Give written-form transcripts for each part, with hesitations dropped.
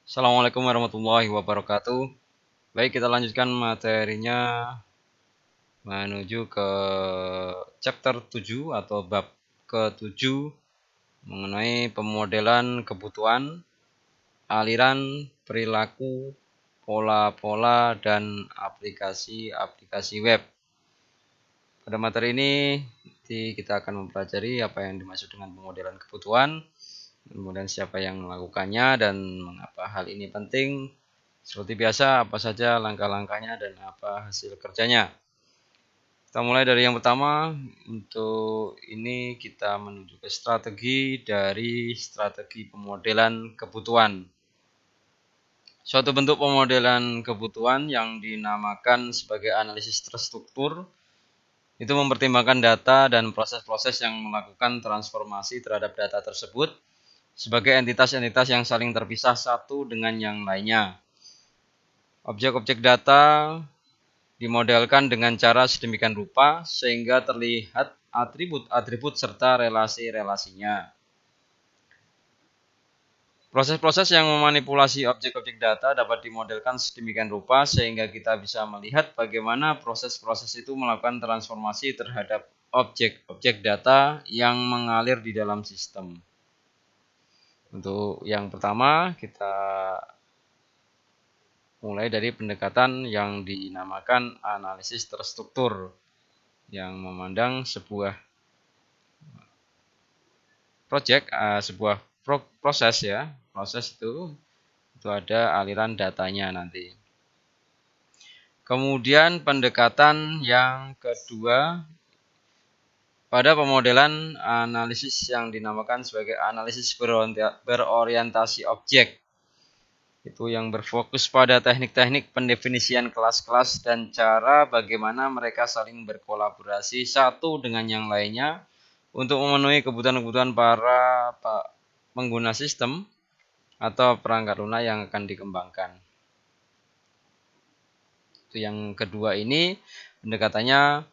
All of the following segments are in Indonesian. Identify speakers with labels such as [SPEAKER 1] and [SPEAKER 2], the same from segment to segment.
[SPEAKER 1] Assalamualaikum warahmatullahi wabarakatuh. Baik, kita lanjutkan materinya menuju ke chapter 7 atau bab ke-7 mengenai pemodelan kebutuhan, aliran, perilaku, pola-pola, dan aplikasi-aplikasi web. Pada materi ini kita akan mempelajari apa yang dimaksud dengan pemodelan kebutuhan, kemudian siapa yang melakukannya dan mengapa hal ini penting. Seperti biasa, apa saja langkah-langkahnya dan apa hasil kerjanya. Kita mulai dari yang pertama. Untuk ini kita menuju ke strategi pemodelan kebutuhan. Suatu bentuk pemodelan kebutuhan yang dinamakan sebagai analisis terstruktur itu mempertimbangkan data dan proses-proses yang melakukan transformasi terhadap data tersebut sebagai entitas-entitas yang saling terpisah satu dengan yang lainnya. Objek-objek data dimodelkan dengan cara sedemikian rupa sehingga terlihat atribut-atribut serta relasi-relasinya. Proses-proses yang memanipulasi objek-objek data dapat dimodelkan sedemikian rupa sehingga kita bisa melihat bagaimana proses-proses itu melakukan transformasi terhadap objek-objek data yang mengalir di dalam sistem. Untuk yang pertama, kita mulai dari pendekatan yang dinamakan analisis terstruktur yang memandang sebuah sebuah proses ya. Proses itu ada aliran datanya nanti. Kemudian pendekatan yang kedua pada pemodelan analisis yang dinamakan sebagai analisis berorientasi objek. Itu yang berfokus pada teknik-teknik pendefinisian kelas-kelas dan cara bagaimana mereka saling berkolaborasi satu dengan yang lainnya untuk memenuhi kebutuhan-kebutuhan para pengguna sistem atau perangkat lunak yang akan dikembangkan. Itu yang kedua ini pendekatannya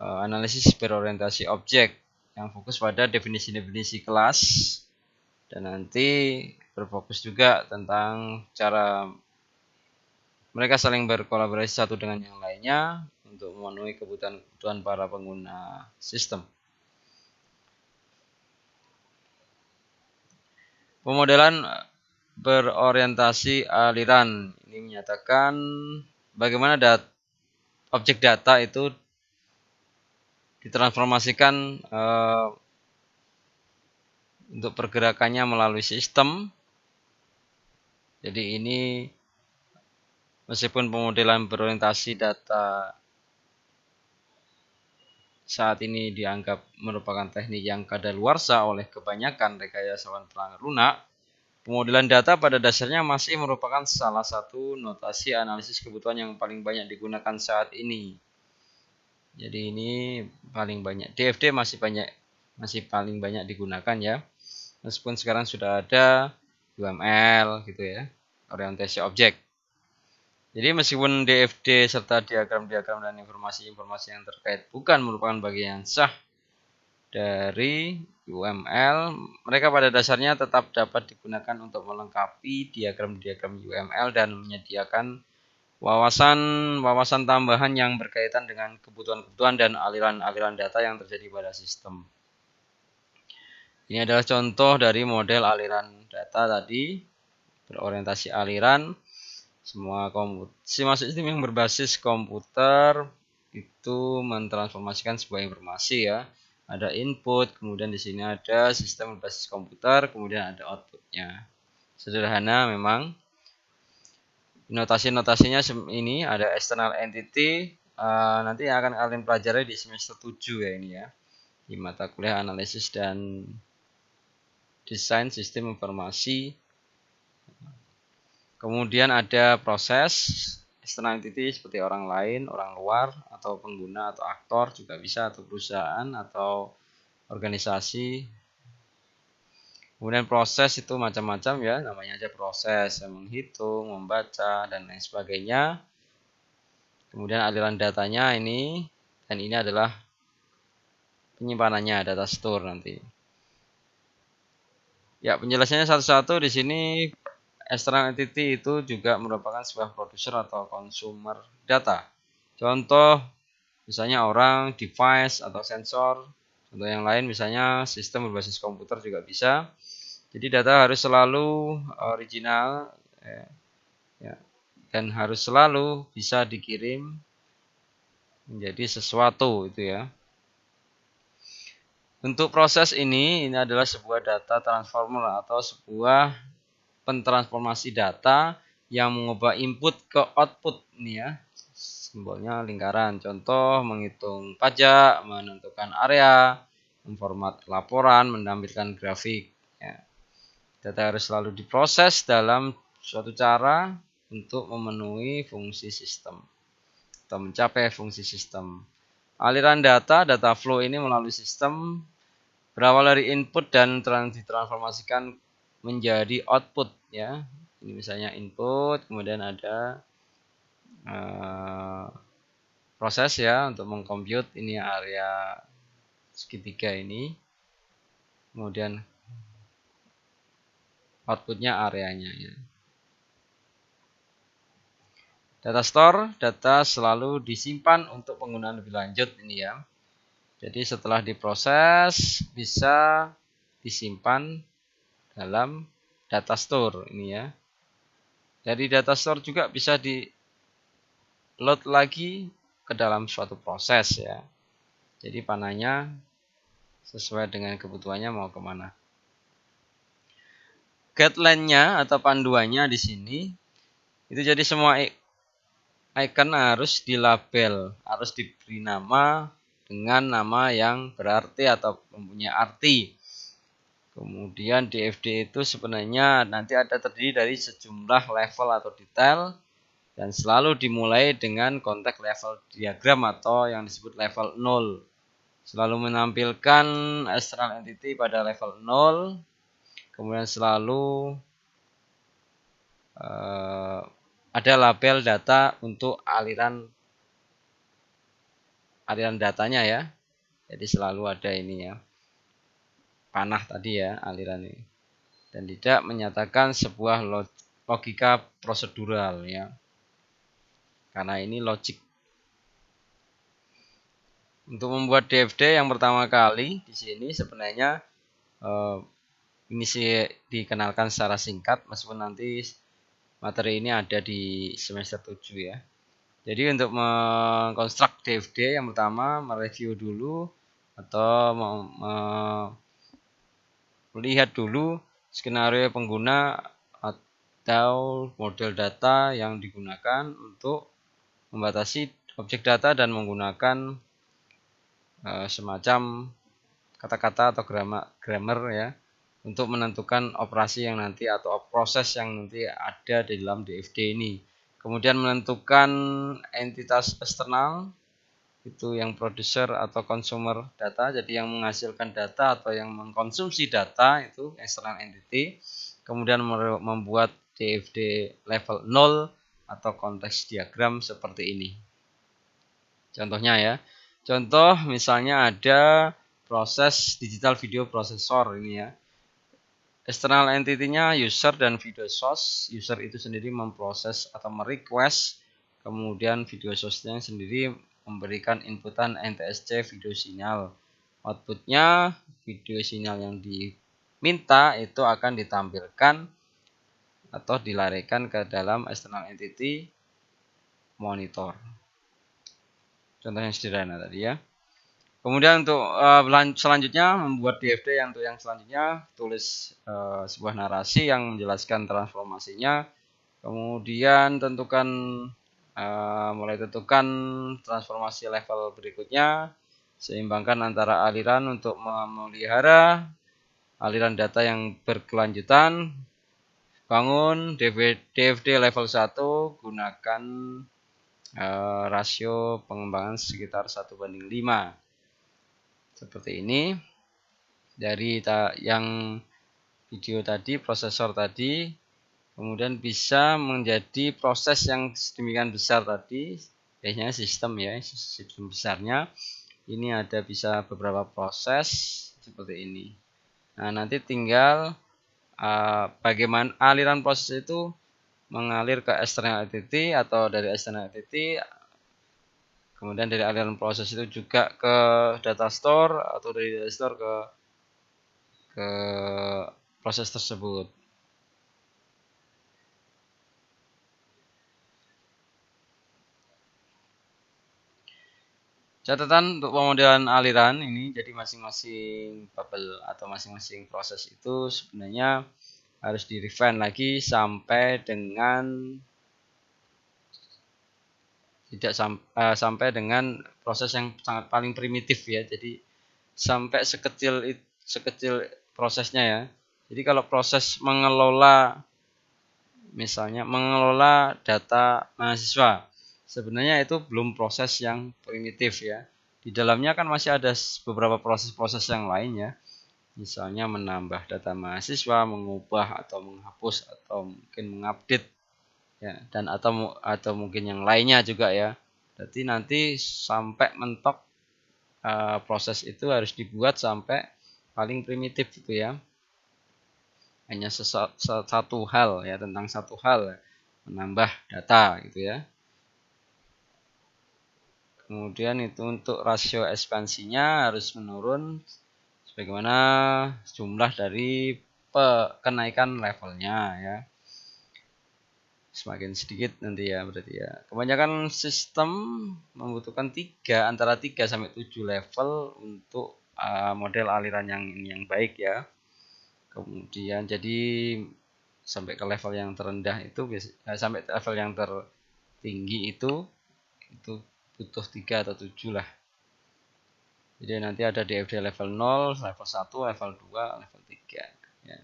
[SPEAKER 1] analisis berorientasi objek yang fokus pada definisi-definisi kelas dan nanti berfokus juga tentang cara mereka saling berkolaborasi satu dengan yang lainnya untuk memenuhi kebutuhan-kebutuhan para pengguna sistem. Pemodelan berorientasi aliran ini menyatakan bagaimana objek data itu ditransformasikan untuk pergerakannya melalui sistem. Jadi ini meskipun pemodelan berorientasi data saat ini dianggap merupakan teknik yang kadaluarsa oleh kebanyakan rekayasawan perangkat lunak, pemodelan data pada dasarnya masih merupakan salah satu notasi analisis kebutuhan yang paling banyak digunakan saat ini. Jadi ini paling banyak, DFD masih paling banyak digunakan ya. Meskipun sekarang sudah ada UML gitu ya, orientasi objek. Jadi meskipun DFD serta diagram-diagram dan informasi-informasi yang terkait bukan merupakan bagian sah dari UML, mereka pada dasarnya tetap dapat digunakan untuk melengkapi diagram-diagram UML dan menyediakan wawasan tambahan yang berkaitan dengan kebutuhan-kebutuhan dan aliran-aliran data yang terjadi pada sistem. Ini adalah contoh dari model aliran data tadi, berorientasi aliran. Semua sistem yang berbasis komputer itu mentransformasikan sebuah informasi ya. Ada input, kemudian di sini ada sistem berbasis komputer, kemudian ada outputnya. Sederhana memang. Notasi-notasinya ini ada external entity, nanti yang akan kalian pelajari di semester 7 ya ini ya. Di mata kuliah analisis dan desain sistem informasi. Kemudian ada proses external entity seperti orang lain, orang luar, atau pengguna, atau aktor juga bisa, atau perusahaan, atau organisasi. Kemudian proses itu macam-macam ya, namanya aja proses, menghitung, membaca, dan lain sebagainya. Kemudian aliran datanya ini, dan ini adalah penyimpanannya, data store nanti. Ya, penjelasannya satu-satu di sini. external entity itu juga merupakan sebuah produser atau consumer data. Contoh misalnya orang, device atau sensor. Contoh yang lain misalnya sistem berbasis komputer juga bisa. Jadi data harus selalu original ya, dan harus selalu bisa dikirim menjadi sesuatu itu ya. Untuk proses ini adalah sebuah data transformer atau sebuah pentransformasi data yang mengubah input ke output ini ya. Simbolnya lingkaran. Contoh menghitung pajak, menentukan area, memformat laporan, menampilkan grafik. Ya. Data harus selalu diproses dalam suatu cara untuk memenuhi fungsi sistem atau mencapai fungsi sistem. Aliran data flow ini melalui sistem berawal dari input dan ditransformasikan menjadi output ya. Ini misalnya input, kemudian ada proses ya untuk mengcompute ini area segitiga ini, kemudian outputnya areanya ya. Data store, data selalu disimpan untuk penggunaan lebih lanjut ini ya. Jadi setelah diproses bisa disimpan dalam data store ini ya. Dari data store juga bisa di load lagi ke dalam suatu proses ya. Jadi panahnya sesuai dengan kebutuhannya mau kemana. Guideline-nya atau panduannya di sini itu jadi semua icon harus dilabel, harus diberi nama dengan nama yang berarti atau mempunyai arti. Kemudian DFD itu sebenarnya nanti ada terdiri dari sejumlah level atau detail dan selalu dimulai dengan konteks level diagram atau yang disebut level 0. Selalu menampilkan external entity pada level 0. Kemudian selalu ada label data untuk aliran datanya ya. Jadi selalu ada ini ya. Panah tadi ya aliran ini. Dan tidak menyatakan sebuah logika prosedural ya. Karena ini logik. Untuk membuat DFD yang pertama kali di sini sebenarnya ini sih dikenalkan secara singkat meskipun nanti materi ini ada di semester 7 ya. Jadi untuk mengkonstruk DFD yang pertama mereview dulu atau melihat dulu skenario pengguna atau model data yang digunakan untuk membatasi objek data dan menggunakan semacam kata-kata atau grammar ya untuk menentukan operasi yang nanti atau proses yang nanti ada di dalam DFD ini. Kemudian menentukan entitas eksternal itu yang produser atau consumer data, jadi yang menghasilkan data atau yang mengkonsumsi data itu external entity. Kemudian membuat DFD level 0 atau konteks diagram seperti ini. Contohnya ya. Contoh misalnya ada proses digital video processor ini ya. External entity-nya user dan video source. User itu sendiri memproses atau merequest, kemudian video source-nya sendiri memberikan inputan NTSC video sinyal. Outputnya video sinyal yang diminta itu akan ditampilkan atau dilarikan ke dalam external entity monitor. Contoh yang sederhana tadi ya. Kemudian untuk selanjutnya membuat DFD yang selanjutnya tulis sebuah narasi yang menjelaskan transformasinya. Kemudian mulai tentukan transformasi level berikutnya. Seimbangkan antara aliran untuk memelihara aliran data yang berkelanjutan. Bangun DFD level 1 gunakan rasio pengembangan sekitar 1:5. Seperti ini dari yang video tadi, prosesor tadi, kemudian bisa menjadi proses yang sedemikian besar tadi, biasanya sistem ya, sistem besarnya. Ini ada bisa beberapa proses seperti ini. Nah nanti tinggal bagaimana aliran proses itu mengalir ke external entity atau dari external entity, kemudian dari aliran proses itu juga ke data store atau dari data store ke proses tersebut. Catatan untuk pemodelan aliran ini, jadi masing-masing bubble atau masing-masing proses itu sebenarnya harus di-refine lagi sampai dengan sampai dengan proses yang sangat paling primitif ya. Jadi sampai sekecil prosesnya ya. Jadi kalau proses misalnya mengelola data mahasiswa, sebenarnya itu belum proses yang primitif ya. Di dalamnya kan masih ada beberapa proses-proses yang lainnya. Misalnya menambah data mahasiswa, mengubah atau menghapus atau mungkin mengupdate ya, dan atau mungkin yang lainnya juga ya. Jadi nanti sampai mentok proses itu harus dibuat sampai paling primitif gitu ya. Hanya satu hal ya, tentang satu hal, menambah data gitu ya. Kemudian itu untuk rasio ekspansinya harus menurun sebagaimana jumlah dari kenaikan levelnya ya. Semakin sedikit nanti ya berarti ya. Kebanyakan sistem membutuhkan antara 3 sampai 7 level untuk model aliran yang baik ya. Kemudian jadi sampai ke level yang terendah itu sampai level yang tertinggi itu butuh 3 atau 7 lah. Jadi nanti ada DFD level 0, level 1, level 2, level 3 ya.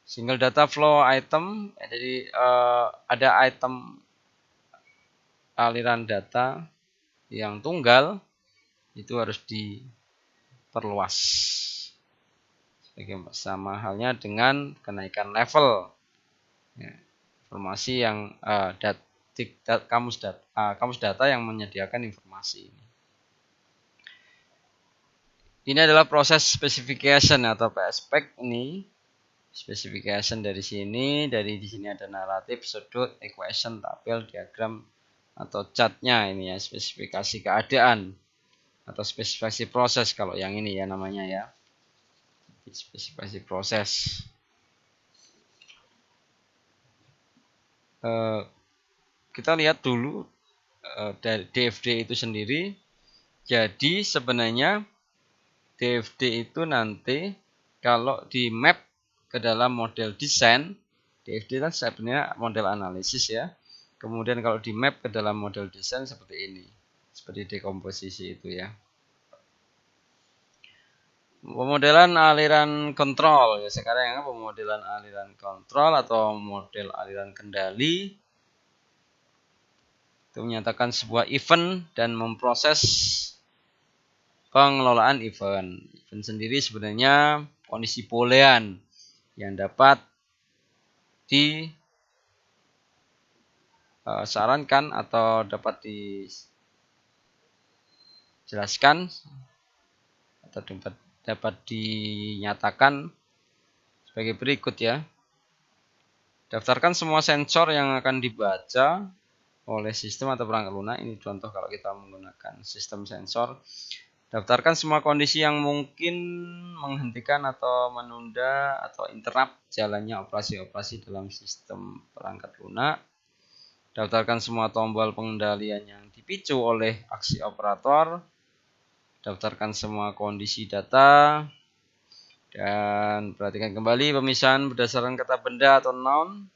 [SPEAKER 1] Single data flow item, jadi ada item aliran data yang tunggal itu harus diperluas. Sama halnya dengan kenaikan level ya, informasi yang kamus data yang menyediakan informasi ini. Ini adalah proses specification atau PSPEC ini. Specification dari sini di sini ada naratif, sudut, equation, tabel, diagram atau chartnya ini ya, spesifikasi keadaan atau spesifikasi proses kalau yang ini ya namanya ya. Spesifikasi proses. Kita lihat dulu dari DFD itu sendiri. Jadi sebenarnya DFD itu nanti kalau di map ke dalam model desain, DFD kan sebenarnya model analisis ya. Kemudian kalau di map ke dalam model desain seperti ini. Seperti dekomposisi itu ya. Pemodelan aliran kontrol ya, sekarang yang pemodelan aliran kontrol atau model aliran kendali itu menyatakan sebuah event dan memproses pengelolaan event. Event sendiri sebenarnya kondisi boolean yang dapat disarankan atau dapat dijelaskan atau dapat dinyatakan sebagai berikut ya. Daftarkan semua sensor yang akan dibaca oleh sistem atau perangkat lunak. Ini contoh kalau kita menggunakan sistem sensor. Daftarkan semua kondisi yang mungkin menghentikan atau menunda atau interrupt jalannya operasi-operasi dalam sistem perangkat lunak. Daftarkan semua tombol pengendalian yang dipicu oleh aksi operator. Daftarkan semua kondisi data. Dan perhatikan kembali pemisahan berdasarkan kata benda atau noun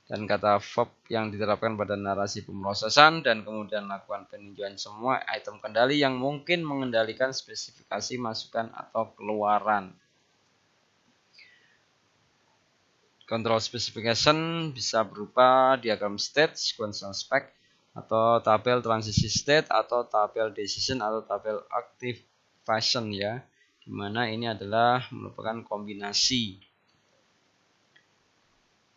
[SPEAKER 1] dan kata verb yang diterapkan pada narasi pemrosesan, dan kemudian lakukan peninjauan semua item kendali yang mungkin mengendalikan spesifikasi masukan atau keluaran. Control specification bisa berupa diagram state, sequential spec, atau tabel transisi state, atau tabel decision, atau tabel activation ya. Dimana ini adalah merupakan kombinasi.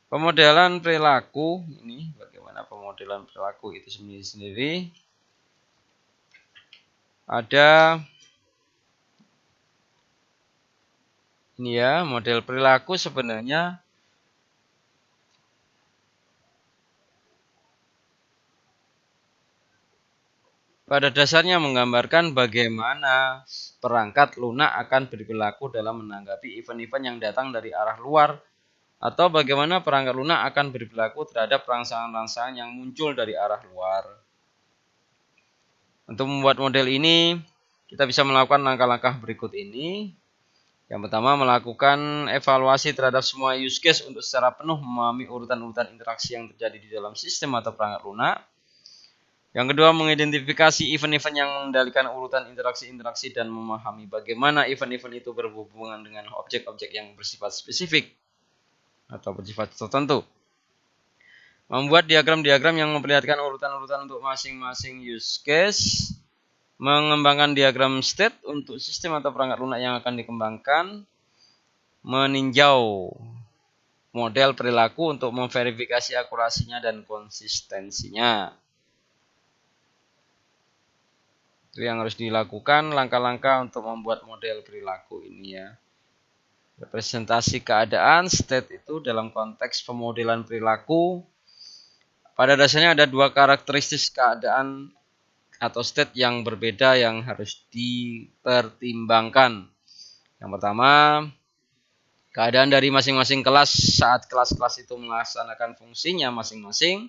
[SPEAKER 1] Pemodelan perilaku ini, bagaimana pemodelan perilaku itu sendiri ada Ini ya, model perilaku sebenarnya pada dasarnya menggambarkan bagaimana perangkat lunak akan berperilaku dalam menanggapi event-event yang datang dari arah luar, atau bagaimana perangkat lunak akan berperilaku terhadap rangsangan-rangsangan yang muncul dari arah luar. Untuk membuat model ini, kita bisa melakukan langkah-langkah berikut ini. Yang pertama, melakukan evaluasi terhadap semua use case untuk secara penuh memahami urutan-urutan interaksi yang terjadi di dalam sistem atau perangkat lunak. Yang kedua, mengidentifikasi event-event yang mengendalikan urutan interaksi-interaksi dan memahami bagaimana event-event itu berhubungan dengan objek-objek yang bersifat spesifik atau bersifat tertentu. Membuat diagram-diagram yang memperlihatkan urutan-urutan untuk masing-masing use case. Mengembangkan diagram state untuk sistem atau perangkat lunak yang akan dikembangkan. Meninjau model perilaku untuk memverifikasi akurasinya dan konsistensinya. Itu yang harus dilakukan, langkah-langkah untuk membuat model perilaku ini ya. Representasi keadaan state itu dalam konteks pemodelan perilaku. Pada dasarnya ada dua karakteristik keadaan atau state yang berbeda yang harus dipertimbangkan. Yang pertama, keadaan dari masing-masing kelas saat kelas-kelas itu melaksanakan fungsinya masing-masing.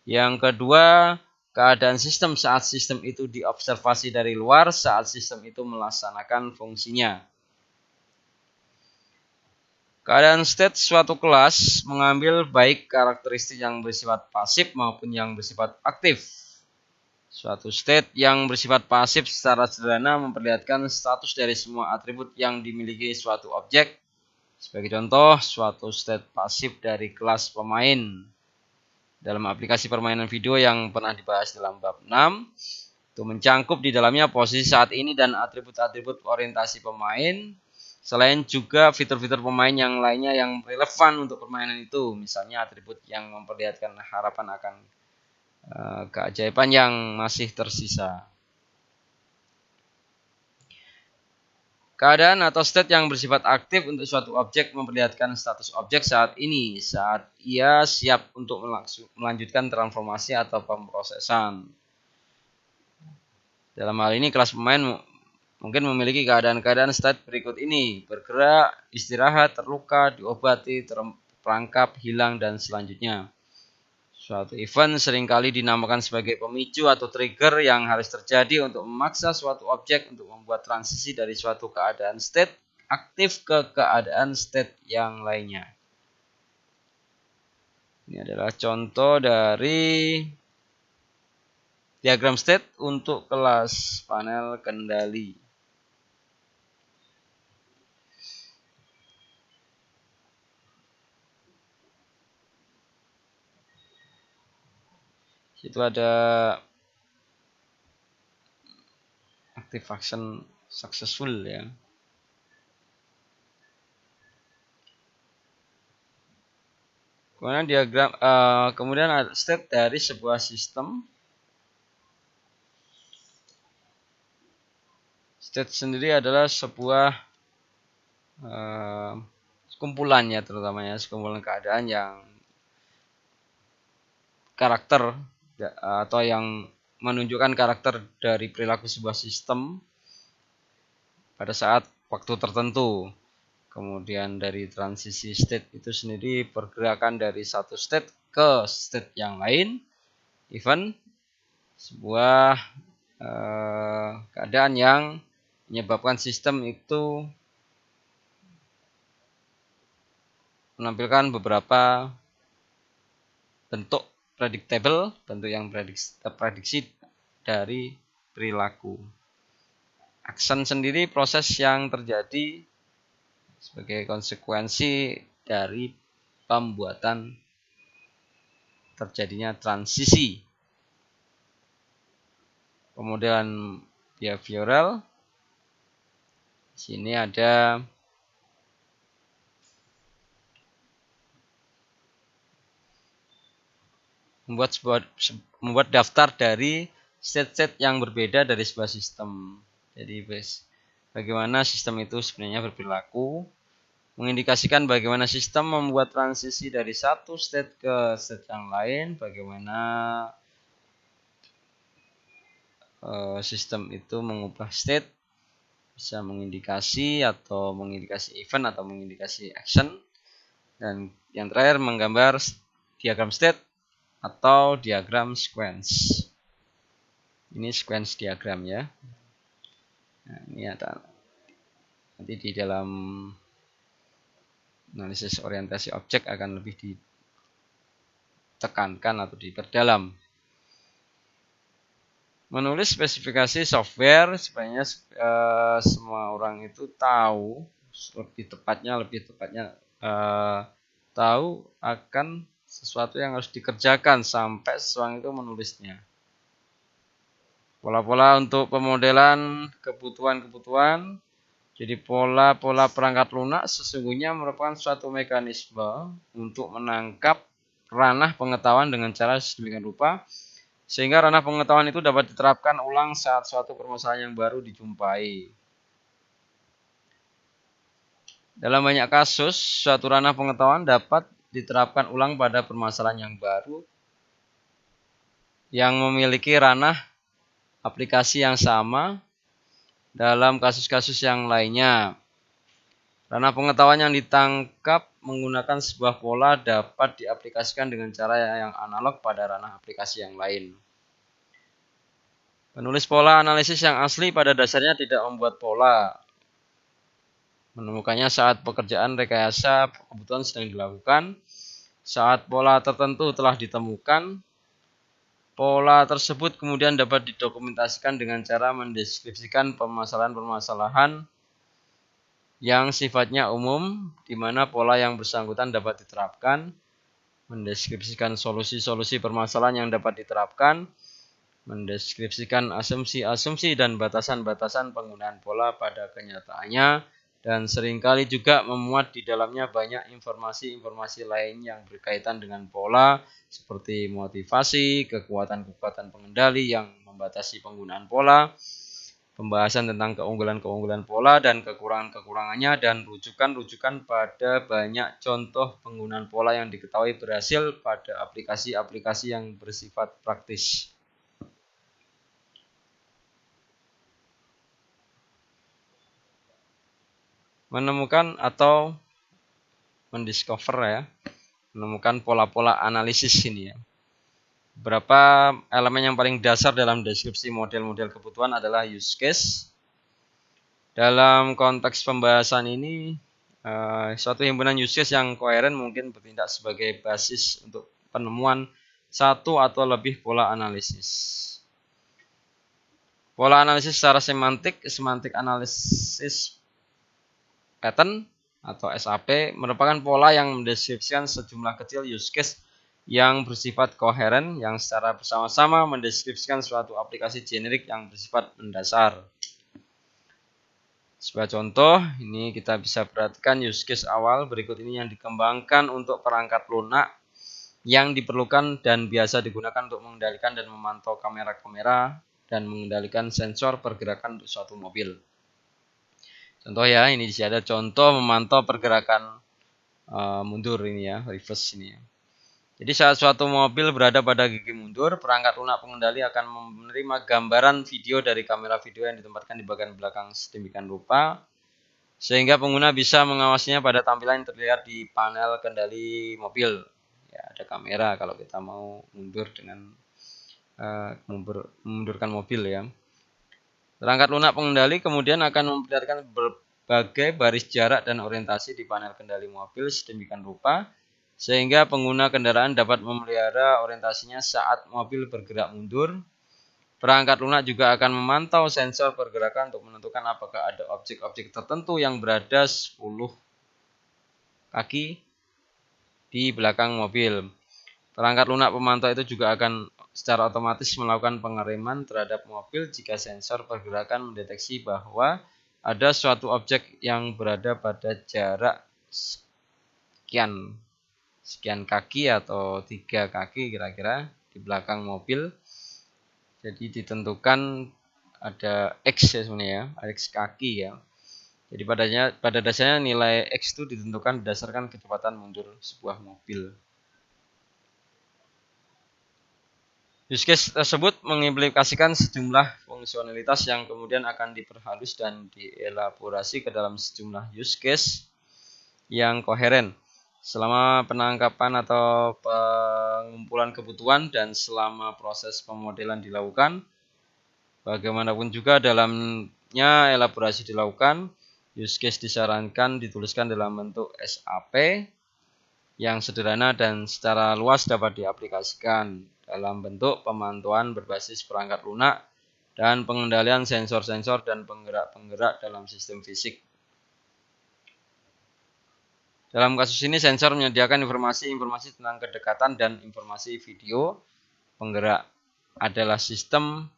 [SPEAKER 1] Yang kedua, keadaan sistem saat sistem itu diobservasi dari luar saat sistem itu melaksanakan fungsinya. Keadaan state suatu kelas mengambil baik karakteristik yang bersifat pasif maupun yang bersifat aktif. Suatu state yang bersifat pasif secara sederhana memperlihatkan status dari semua atribut yang dimiliki suatu objek. Sebagai contoh, suatu state pasif dari kelas pemain. Dalam aplikasi permainan video yang pernah dibahas dalam bab 6, itu mencangkup di dalamnya posisi saat ini dan atribut-atribut orientasi pemain. Selain juga fitur-fitur pemain yang lainnya yang relevan untuk permainan itu. Misalnya atribut yang memperlihatkan harapan akan keajaiban yang masih tersisa. Keadaan atau state yang bersifat aktif untuk suatu objek memperlihatkan status objek saat ini, saat ia siap untuk melanjutkan transformasi atau pemrosesan. Dalam hal ini kelas pemain mungkin memiliki keadaan-keadaan state berikut ini: bergerak, istirahat, terluka, diobati, terperangkap, hilang, dan selanjutnya. Suatu event seringkali dinamakan sebagai pemicu atau trigger yang harus terjadi untuk memaksa suatu objek untuk membuat transisi dari suatu keadaan state aktif ke keadaan state yang lainnya. Ini adalah contoh dari diagram state untuk kelas panel kendali. Itu ada active action successful ya. Kemudian diagram kemudian ada state dari sebuah sistem. State sendiri adalah sebuah kumpulannya terutamanya sekumpulan keadaan yang karakter atau yang menunjukkan karakter dari perilaku sebuah sistem pada saat waktu tertentu. Kemudian dari transisi state itu sendiri pergerakan dari satu state ke state yang lain, event sebuah keadaan yang menyebabkan sistem itu menampilkan beberapa bentuk predictable, bentuk yang terprediksi dari perilaku. Action sendiri proses yang terjadi sebagai konsekuensi dari pembuatan terjadinya transisi. Pemodelan behavioral. Sini ada membuat daftar dari state-state yang berbeda dari sebuah sistem. Jadi bagaimana sistem itu sebenarnya berperilaku. mengindikasikan bagaimana sistem membuat transisi dari satu state ke state yang lain, bagaimana sistem itu mengubah state, bisa mengindikasi event atau mengindikasi action, dan yang terakhir menggambar diagram state atau diagram sequence. Ini sequence diagram ya. Nah, ini ada nanti di dalam analisis orientasi objek akan lebih ditekankan atau diperdalam. Menulis spesifikasi software sebenarnya semua orang itu tahu, lebih tepatnya tahu akan sesuatu yang harus dikerjakan sampai seseorang itu menulisnya. Pola-pola untuk pemodelan kebutuhan. Jadi pola-pola perangkat lunak sesungguhnya merupakan suatu mekanisme untuk menangkap ranah pengetahuan dengan cara sedemikian rupa sehingga ranah pengetahuan itu dapat diterapkan ulang saat suatu permasalahan yang baru dijumpai. Dalam banyak kasus, suatu ranah pengetahuan dapat diterapkan ulang pada permasalahan yang baru yang memiliki ranah aplikasi yang sama dalam kasus-kasus yang lainnya. Ranah pengetahuan yang ditangkap menggunakan sebuah pola dapat diaplikasikan dengan cara yang analog pada ranah aplikasi yang lain. Penulis pola analisis yang asli pada dasarnya tidak membuat pola. Menemukannya saat pekerjaan rekayasa kebutuhan sedang dilakukan. Saat pola tertentu telah ditemukan, pola tersebut kemudian dapat didokumentasikan dengan cara mendeskripsikan permasalahan-permasalahan yang sifatnya umum, di mana pola yang bersangkutan dapat diterapkan, mendeskripsikan solusi-solusi permasalahan yang dapat diterapkan, mendeskripsikan asumsi-asumsi dan batasan-batasan penggunaan pola pada kenyataannya, dan seringkali juga memuat di dalamnya banyak informasi-informasi lain yang berkaitan dengan pola, seperti motivasi, kekuatan-kekuatan pengendali yang membatasi penggunaan pola, pembahasan tentang keunggulan-keunggulan pola dan kekurangan-kekurangannya, dan rujukan-rujukan pada banyak contoh penggunaan pola yang diketahui berhasil pada aplikasi-aplikasi yang bersifat praktis. Menemukan atau mendiscover ya, menemukan pola-pola analisis ini ya. Beberapa elemen yang paling dasar dalam deskripsi model-model kebutuhan adalah use case. Dalam konteks pembahasan ini, suatu himpunan use case yang koheren mungkin bertindak sebagai basis untuk penemuan satu atau lebih pola analisis. Pola analisis secara semantik analisis pattern atau SAP merupakan pola yang mendeskripsikan sejumlah kecil use case yang bersifat koheren yang secara bersama-sama mendeskripsikan suatu aplikasi generik yang bersifat mendasar. Sebagai contoh, ini kita bisa perhatikan use case awal berikut ini yang dikembangkan untuk perangkat lunak yang diperlukan dan biasa digunakan untuk mengendalikan dan memantau kamera-kamera dan mengendalikan sensor pergerakan untuk suatu mobil. Contoh ya, ini di sini ada contoh memantau pergerakan mundur ini ya, reverse ini ya. Jadi saat suatu mobil berada pada gigi mundur, perangkat lunak pengendali akan menerima gambaran video dari kamera video yang ditempatkan di bagian belakang sedemikian rupa, sehingga pengguna bisa mengawasinya pada tampilan yang terlihat di panel kendali mobil. Ya, ada kamera kalau kita mau mundur dengan memundurkan mobil ya. Perangkat lunak pengendali kemudian akan memperlihatkan berbagai baris jarak dan orientasi di panel kendali mobil sedemikian rupa sehingga pengguna kendaraan dapat memelihara orientasinya saat mobil bergerak mundur. Perangkat lunak juga akan memantau sensor pergerakan untuk menentukan apakah ada objek-objek tertentu yang berada 10 kaki di belakang mobil. Perangkat lunak pemantau itu juga akan secara otomatis melakukan pengereman terhadap mobil jika sensor pergerakan mendeteksi bahwa ada suatu objek yang berada pada jarak sekian kaki atau 3 kaki kira-kira di belakang mobil. Jadi ditentukan ada X ya sebenarnya ya, X kaki ya. Jadi pada dasarnya nilai X itu ditentukan berdasarkan kecepatan mundur sebuah mobil. Use case tersebut mengimplikasikan sejumlah fungsionalitas yang kemudian akan diperhalus dan dielaborasi ke dalam sejumlah use case yang koheren selama penangkapan atau pengumpulan kebutuhan dan selama proses pemodelan dilakukan. Bagaimanapun juga dalamnya elaborasi dilakukan, use case disarankan dituliskan dalam bentuk SAP yang sederhana dan secara luas dapat diaplikasikan dalam bentuk pemantauan berbasis perangkat lunak dan pengendalian sensor-sensor dan penggerak-penggerak dalam sistem fisik. Dalam kasus ini, sensor menyediakan informasi tentang kedekatan dan informasi video. Penggerak adalah sistem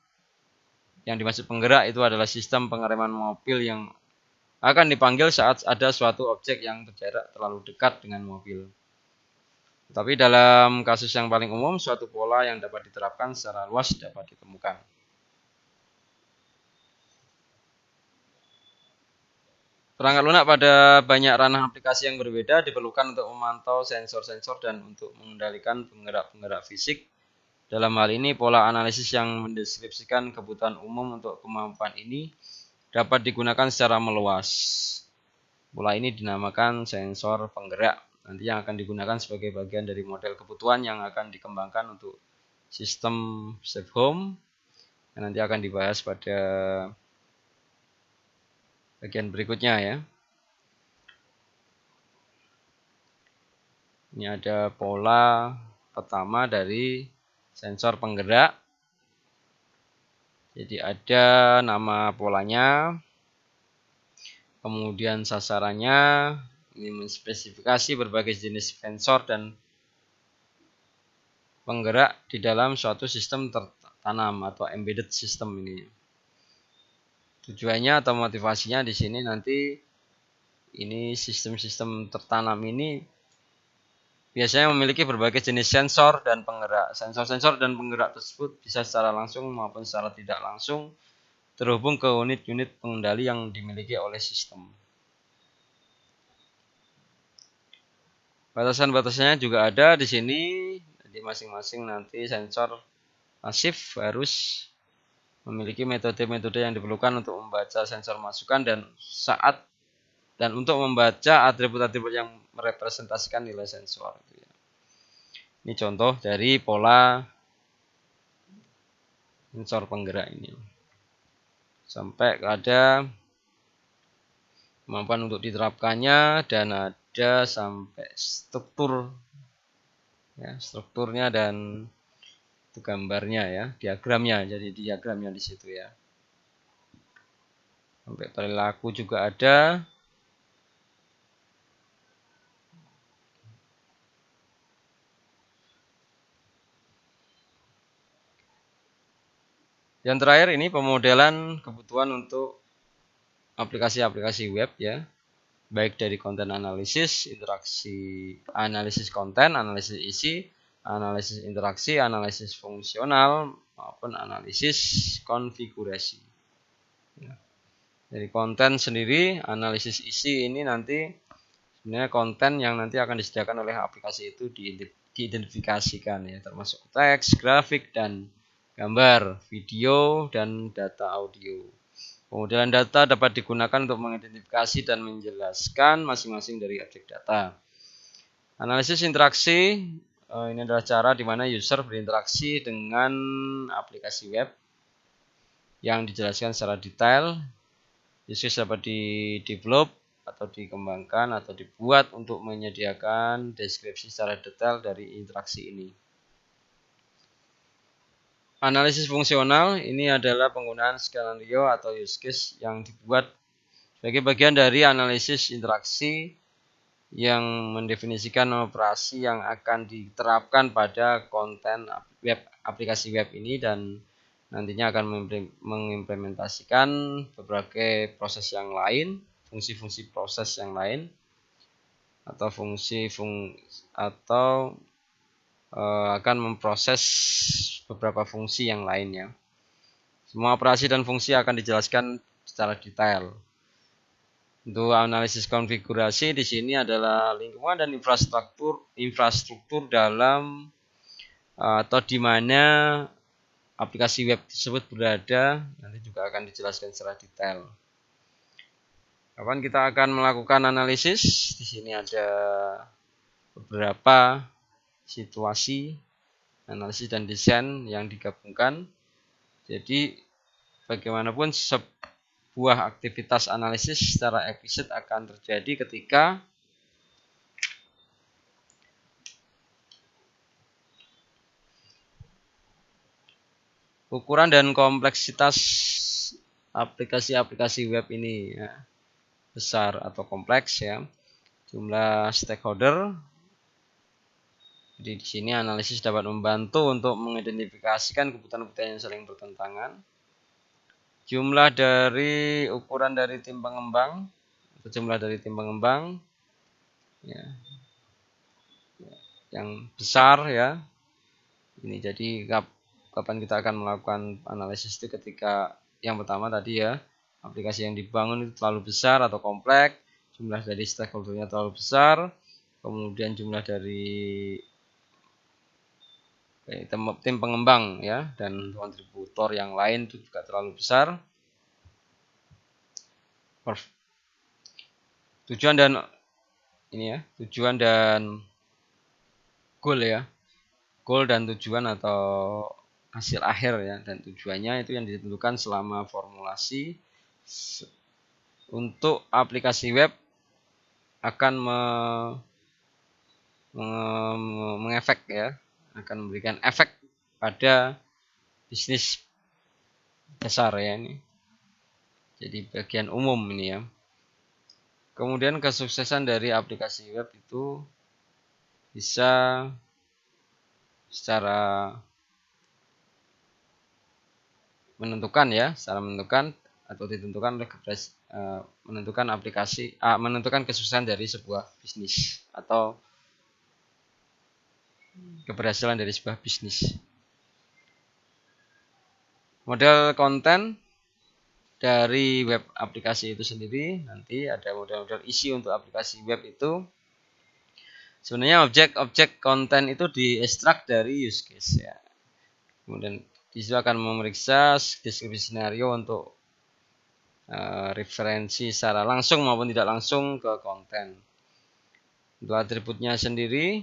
[SPEAKER 1] yang dimaksud penggerak itu adalah sistem pengereman mobil yang akan dipanggil saat ada suatu objek yang berjarak terlalu dekat dengan mobil. Tapi dalam kasus yang paling umum, suatu pola yang dapat diterapkan secara luas dapat ditemukan. Perangkat lunak pada banyak ranah aplikasi yang berbeda diperlukan untuk memantau sensor-sensor dan untuk mengendalikan penggerak-penggerak fisik. Dalam hal ini, pola analisis yang mendeskripsikan kebutuhan umum untuk kemampuan ini dapat digunakan secara meluas. Pola ini dinamakan sensor penggerak. Nanti yang akan digunakan sebagai bagian dari model kebutuhan yang akan dikembangkan untuk sistem safe home yang nanti akan dibahas pada bagian berikutnya ya. Ini ada pola pertama dari sensor penggerak. Jadi ada nama polanya, kemudian sasarannya, ini menspesifikasi berbagai jenis sensor dan penggerak di dalam suatu sistem tertanam atau embedded system ini. Tujuannya atau motivasinya di sini nanti ini sistem-sistem tertanam ini biasanya memiliki berbagai jenis sensor dan penggerak. Sensor-sensor dan penggerak tersebut bisa secara langsung maupun secara tidak langsung terhubung ke unit-unit pengendali yang dimiliki oleh sistem. Batasan-batasannya juga ada di sini. Jadi masing-masing nanti sensor pasif harus memiliki metode-metode yang diperlukan untuk membaca sensor masukan dan untuk membaca atribut-atribut yang merepresentasikan nilai sensor. Ini contoh dari pola sensor penggerak ini. Sampai ada kemampuan untuk diterapkannya dan ada sampai struktur ya, strukturnya dan itu gambarnya ya, diagramnya. Jadi diagramnya di situ ya. Sampai perilaku juga ada. Yang terakhir ini pemodelan kebutuhan untuk aplikasi-aplikasi web ya. Baik dari konten analisis, interaksi, analisis konten, analisis isi, analisis interaksi, analisis fungsional, maupun analisis konfigurasi. Ya. Dari konten sendiri, analisis isi ini nanti sebenarnya konten yang nanti akan disediakan oleh aplikasi itu diidentifikasikan ya, termasuk teks, grafik, dan gambar, video, dan data audio. Pemodelan data dapat digunakan untuk mengidentifikasi dan menjelaskan masing-masing dari objek data. Analisis interaksi, ini adalah cara di mana user berinteraksi dengan aplikasi web yang dijelaskan secara detail. Use case dapat di-develop atau dikembangkan atau dibuat untuk menyediakan deskripsi secara detail dari interaksi ini. Analisis fungsional ini adalah penggunaan skenario atau use case yang dibuat sebagai bagian dari analisis interaksi yang mendefinisikan operasi yang akan diterapkan pada konten web aplikasi web ini dan nantinya akan mengimplementasikan berbagai proses yang lain, fungsi-fungsi proses yang lain atau akan memproses beberapa fungsi yang lainnya. Semua operasi dan fungsi akan dijelaskan secara detail. Untuk analisis konfigurasi di sini adalah lingkungan dan infrastruktur dalam atau di mana aplikasi web tersebut berada, nanti juga akan dijelaskan secara detail. Kapan kita akan melakukan analisis? Di sini ada beberapa situasi analisis dan desain yang digabungkan. Jadi bagaimanapun sebuah aktivitas analisis secara eksplisit akan terjadi ketika ukuran dan kompleksitas aplikasi-aplikasi web ini ya, besar atau kompleks ya. Jumlah stakeholder. Jadi di sini analisis dapat membantu untuk mengidentifikasikan kebutuhan-kebutuhan yang saling bertentangan. Jumlah dari ukuran dari tim pengembang atau jumlah dari tim pengembang ya, yang besar ya. Ini jadi kapan kita akan melakukan analisis itu ketika yang pertama tadi ya, aplikasi yang dibangun itu terlalu besar atau kompleks, jumlah dari stakeholdernya terlalu besar, kemudian jumlah dari tim pengembang ya dan kontributor yang lain itu juga terlalu besar. Tujuan dan goal ya, goal dan tujuan atau hasil akhir ya, dan tujuannya itu yang ditentukan selama formulasi untuk aplikasi web akan mengefek ya, akan memberikan efek pada bisnis dasar ya ini. Jadi bagian umum ini ya. Kemudian kesuksesan dari aplikasi web itu bisa secara menentukan atau ditentukan oleh menentukan kesuksesan dari sebuah bisnis atau keberhasilan dari sebuah bisnis. Model konten dari web aplikasi itu sendiri, nanti ada model-model isi untuk aplikasi web itu. Sebenarnya objek-objek konten itu diekstrak dari use case ya. Kemudian disitu akan memeriksa deskripsi skenario untuk referensi secara langsung maupun tidak langsung ke konten. Untuk atributnya sendiri,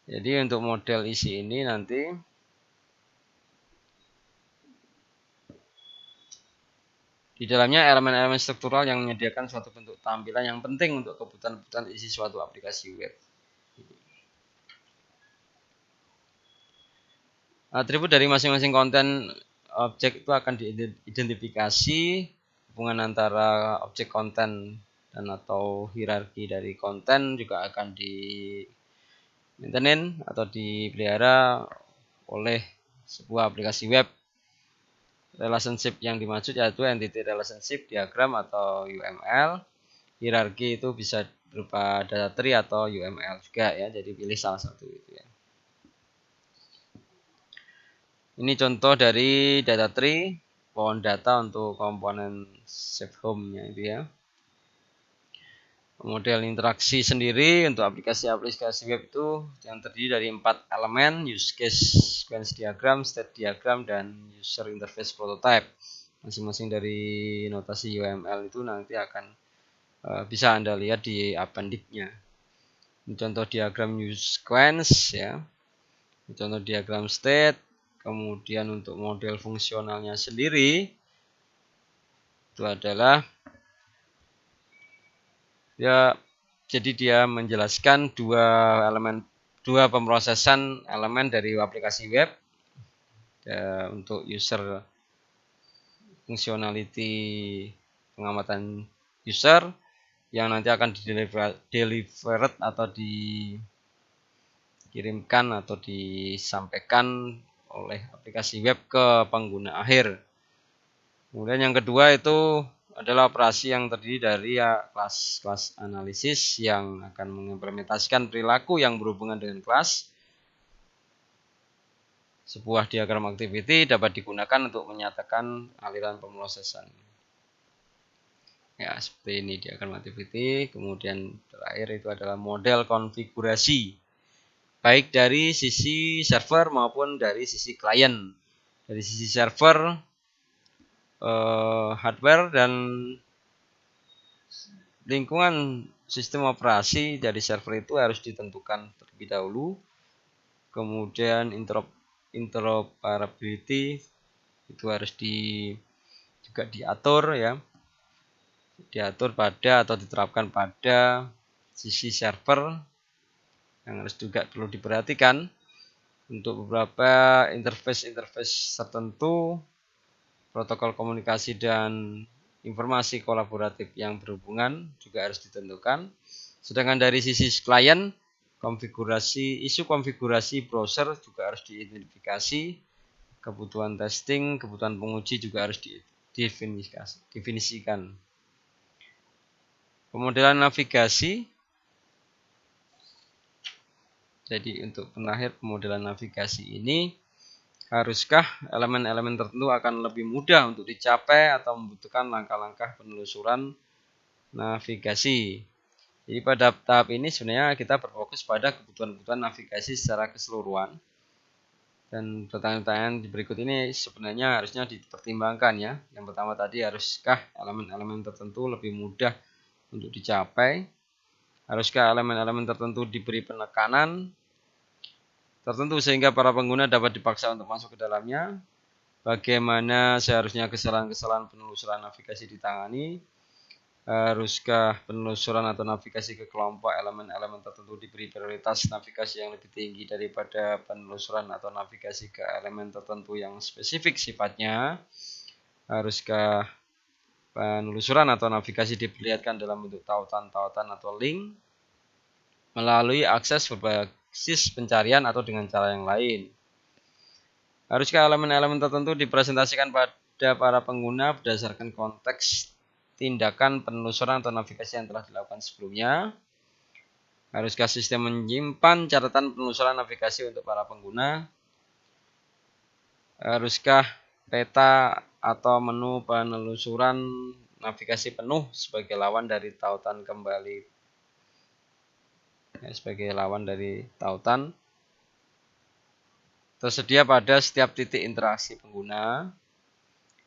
[SPEAKER 1] jadi untuk model isi ini nanti di dalamnya elemen-elemen struktural yang menyediakan suatu bentuk tampilan yang penting untuk kebutuhan-kebutuhan isi suatu aplikasi web. Atribut dari masing-masing konten objek itu akan diidentifikasi, hubungan antara objek konten dan atau hierarki dari konten juga akan di maintain atau dipelihara oleh sebuah aplikasi web. Relationship yang dimaksud yaitu entity relationship diagram atau UML. Hierarki itu bisa berupa data tree atau UML juga ya, jadi pilih salah satu itu ya. Ini contoh dari data tree, pohon data untuk komponen save home-nya itu ya. Model interaksi sendiri untuk aplikasi-aplikasi web itu yang terdiri dari 4 elemen, use case sequence diagram, state diagram, dan user interface prototype. Masing-masing dari notasi UML itu nanti akan bisa Anda lihat di appendix-nya. Ini contoh diagram use sequence ya. Ini contoh diagram state. Kemudian untuk model fungsionalnya sendiri itu adalah ya, jadi dia menjelaskan dua pemrosesan elemen dari aplikasi web ya, untuk user functionality pengamatan user yang nanti akan delivered atau dikirimkan atau disampaikan oleh aplikasi web ke pengguna akhir. Kemudian yang kedua itu adalah operasi yang terdiri dari kelas analisis yang akan mengimplementasikan perilaku yang berhubungan dengan kelas. Sebuah diagram activity dapat digunakan untuk menyatakan aliran pemrosesan. Ya, seperti ini diagram activity. Kemudian terakhir itu adalah model konfigurasi, baik dari sisi server maupun dari sisi klien. Dari sisi server, hardware dan lingkungan sistem operasi dari server itu harus ditentukan terlebih dahulu. Kemudian interoperability itu harus juga diatur ya, diatur pada atau diterapkan pada sisi server, yang harus juga perlu diperhatikan untuk beberapa interface tertentu, protokol komunikasi dan informasi kolaboratif yang berhubungan juga harus ditentukan. Sedangkan dari sisi klien, isu konfigurasi browser juga harus diidentifikasi, kebutuhan testing, kebutuhan penguji juga harus didefinisikan. Pemodelan navigasi. Jadi untuk penakhir pemodelan navigasi ini, haruskah elemen-elemen tertentu akan lebih mudah untuk dicapai atau membutuhkan langkah-langkah penelusuran navigasi. Jadi pada tahap ini sebenarnya kita berfokus pada kebutuhan-kebutuhan navigasi secara keseluruhan. Dan pertanyaan-pertanyaan berikut ini sebenarnya harusnya dipertimbangkan ya. Yang pertama tadi, haruskah elemen-elemen tertentu lebih mudah untuk dicapai? Haruskah elemen-elemen tertentu diberi penekanan tertentu sehingga para pengguna dapat dipaksa untuk masuk ke dalamnya? Bagaimana seharusnya kesalahan-kesalahan penelusuran navigasi ditangani? Haruskah penelusuran atau navigasi ke kelompok elemen-elemen tertentu diberi prioritas navigasi yang lebih tinggi daripada penelusuran atau navigasi ke elemen tertentu yang spesifik sifatnya? Haruskah penelusuran atau navigasi diperlihatkan dalam bentuk tautan-tautan atau link melalui akses berbasis pencarian atau dengan cara yang lain? Haruskah elemen-elemen tertentu dipresentasikan pada para pengguna berdasarkan konteks tindakan penelusuran atau navigasi yang telah dilakukan sebelumnya? Haruskah sistem menyimpan catatan penelusuran navigasi untuk para pengguna? Haruskah peta atau menu penelusuran navigasi penuh sebagai lawan dari tautan kembali? Sebagai lawan dari tautan tersedia pada setiap titik interaksi pengguna?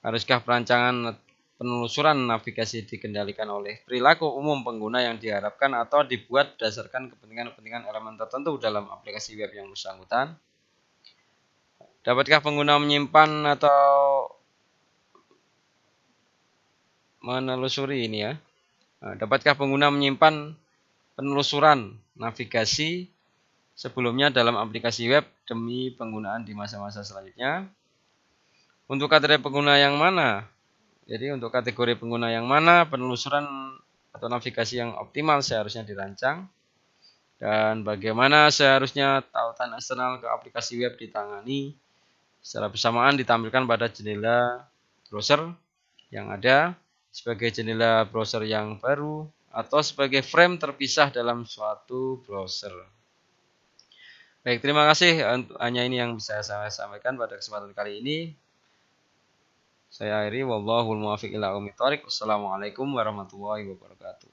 [SPEAKER 1] Haruskah perancangan penelusuran navigasi dikendalikan oleh perilaku umum pengguna yang diharapkan atau dibuat berdasarkan kepentingan-kepentingan elemen tertentu dalam aplikasi web yang bersangkutan? Dapatkah pengguna menyimpan atau menelusuri ini ya? Dapatkah pengguna menyimpan penelusuran navigasi sebelumnya dalam aplikasi web demi penggunaan di masa-masa selanjutnya? Untuk kategori pengguna yang mana? Jadi untuk kategori pengguna yang mana penelusuran atau navigasi yang optimal seharusnya dirancang, dan bagaimana seharusnya tautan eksternal ke aplikasi web ditangani secara bersamaan ditampilkan pada jendela browser yang ada, sebagai jendela browser yang baru, atau sebagai frame terpisah dalam suatu browser. Baik, terima kasih. Hanya ini yang bisa saya sampaikan pada kesempatan kali ini. Saya akhiri, wallahul muwaffiq ila aqwamit thoriq. Wassalamualaikum warahmatullahi wabarakatuh.